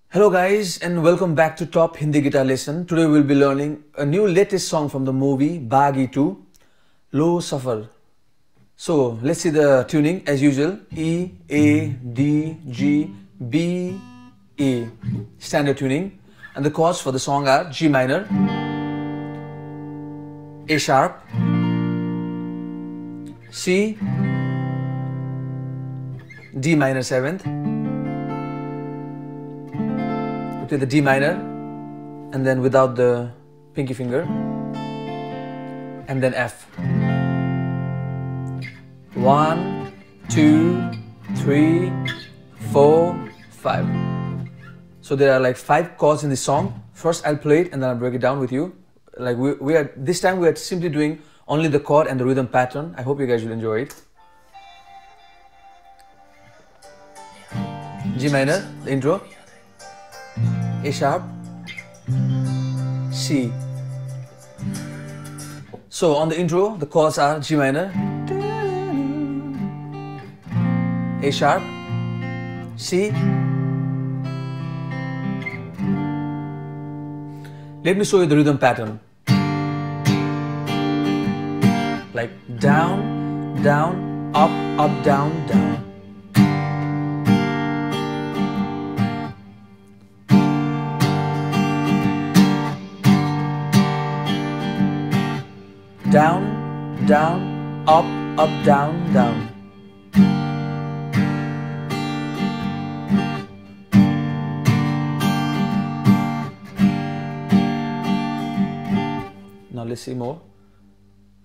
Hello guys and welcome back to Top Hindi Guitar Lesson. Today we'll be learning a new latest song from the movie Baaghi 2, Lo Safar. So let's see the tuning as usual. E, A, D, G, B, A. Standard tuning. And the chords for the song are G minor, A sharp, C, D minor 7th, we play the D minor and then without the pinky finger, and then F. 1, 2, 3, 4, 5. So there are like 5 chords in this song. First I'll play it and then I'll break it down with you. Like this time we are simply doing only the chord and the rhythm pattern. I hope you guys will enjoy it. G minor, the intro, A sharp, C. So on the intro, the chords are G minor, A sharp, C. Let me show you the rhythm pattern. Like down, down, up, up, down, down. Down, down, up, up, down, down. Now let's see more.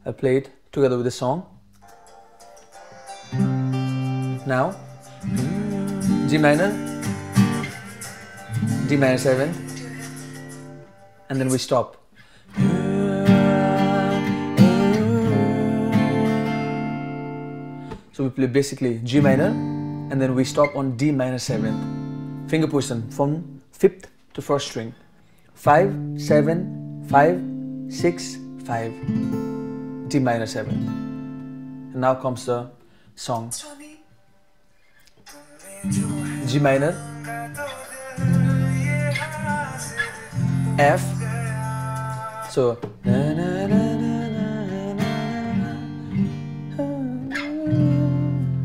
I play it together with the song. Now, G minor, D minor 7th, and then we stop. So we play basically G minor and then we stop on D minor 7th. Finger position from 5th to 1st string. 5, 7, 5, 6, 5. D minor 7th. And now comes the song. G minor, F. So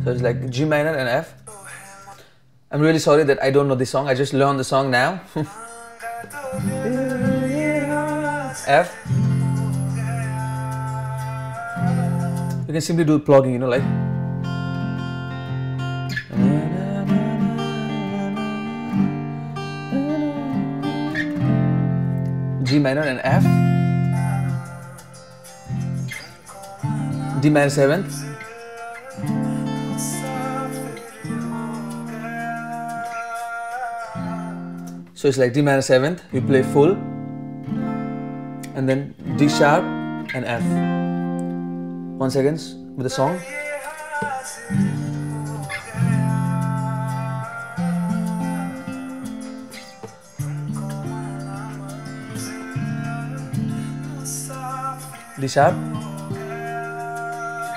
so it's like G minor and F. I'm really sorry that I don't know this song. I just learned the song now. F. You can simply do plugging, you know, like. G minor and F. D minor 7th. So it's like D minor 7th, we play full, and then D sharp and F. 1 second with the song. D sharp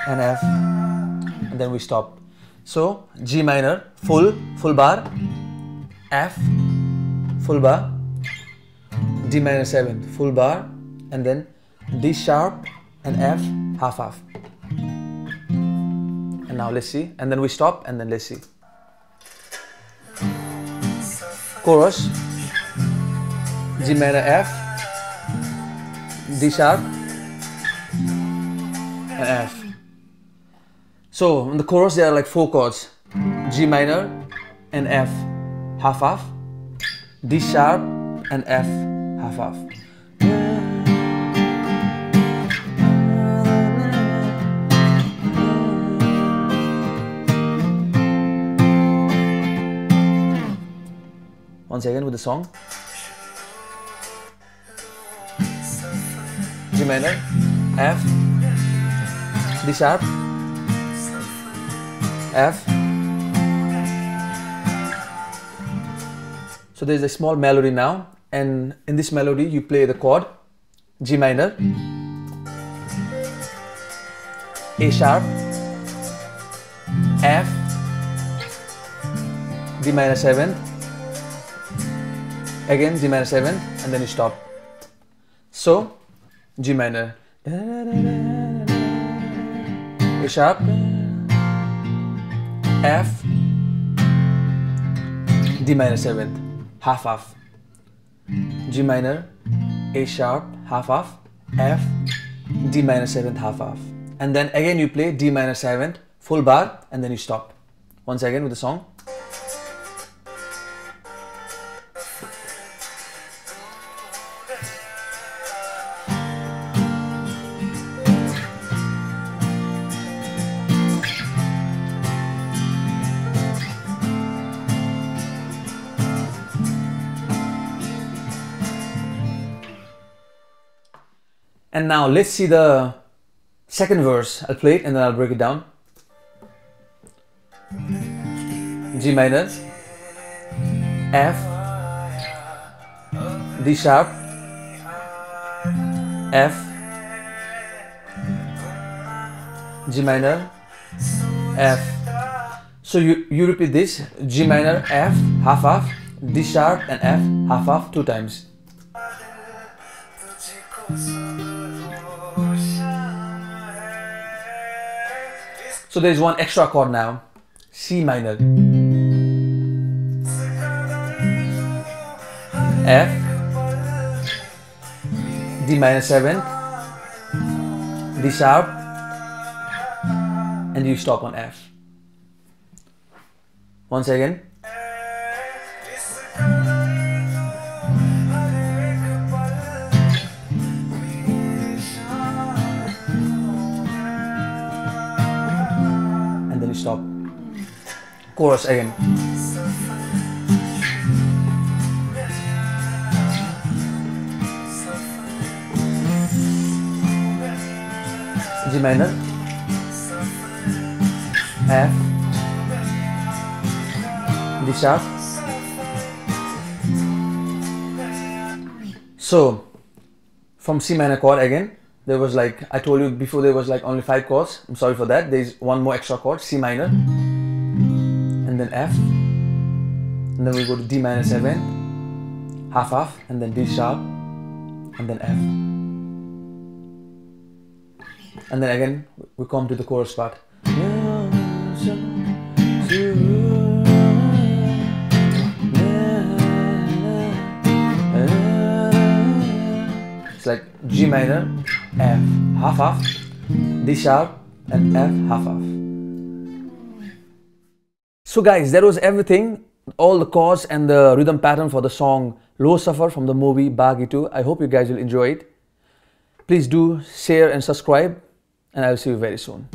and F, and then we stop. So G minor, full bar, F, full bar, D minor 7th, full bar, and then D sharp and F, half. And now let's see, and then we stop, and then let's see. Chorus, G minor F, D sharp, and F. So in the chorus there are like 4 chords. G minor and F, half. D sharp and F, half. Once again with the song. G minor, F, D sharp, F. So there's a small melody now, and in this melody you play the chord G minor, A sharp, F, D minor 7, again G minor 7th, and then you stop. So G minor, A sharp, F, D minor 7th, half half, G minor, A sharp, half half, F, D minor 7th, half half, and then again you play D minor 7th, full bar, and then you stop. Once again with the song. And now let's see the second verse. I'll play it and then I'll break it down. G minor, F, D sharp, F, G minor, F. So you repeat this: G minor, F, half half, D sharp and F, half half 2 times. So there is one extra chord now, C minor, F, D minor 7th, D sharp, and you stop on F. Once again. Stop. Chorus again. G minor, F, D sharp. So from C minor chord again, there was like, I told you before, there was like only 5 chords. I'm sorry for that. There is one more extra chord, C minor, and then F, and then we go to D minor 7, half half, and then D sharp, and then F, and then again we come to the chorus part. It's like G minor, F, half half, D sharp, and F, half half. So guys, that was everything, all the chords and the rhythm pattern for the song Lo Safar from the movie Baaghi 2. I hope you guys will enjoy it. Please do share and subscribe, and I will see you very soon.